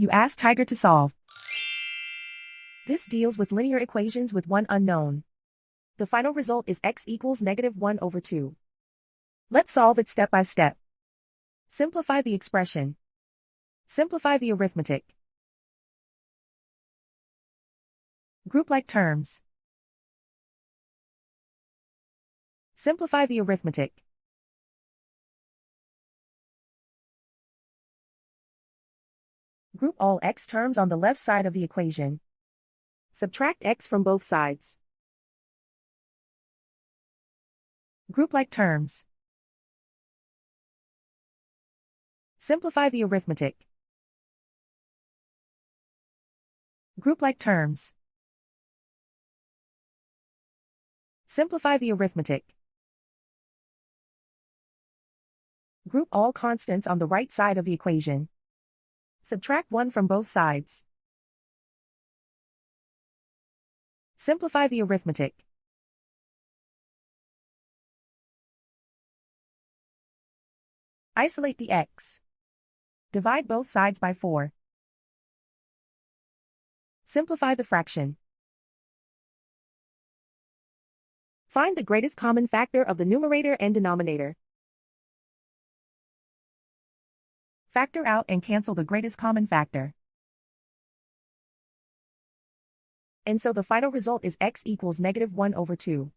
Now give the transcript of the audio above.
You ask Tiger to solve. This deals with linear equations with one unknown. The final result is x equals -1/2. Let's solve it step by step. Simplify the expression. Simplify the arithmetic. Group like terms. Simplify the arithmetic. Group all x terms on the left side of the equation. Subtract x from both sides. Group like terms. Simplify the arithmetic. Group like terms. Simplify the arithmetic. Group all constants on the right side of the equation. Subtract 1 from both sides. Simplify the arithmetic. Isolate the x. Divide both sides by 4. Simplify the fraction. Find the greatest common factor of the numerator and denominator. Factor out and cancel the greatest common factor. And so the final result is x equals -1/2.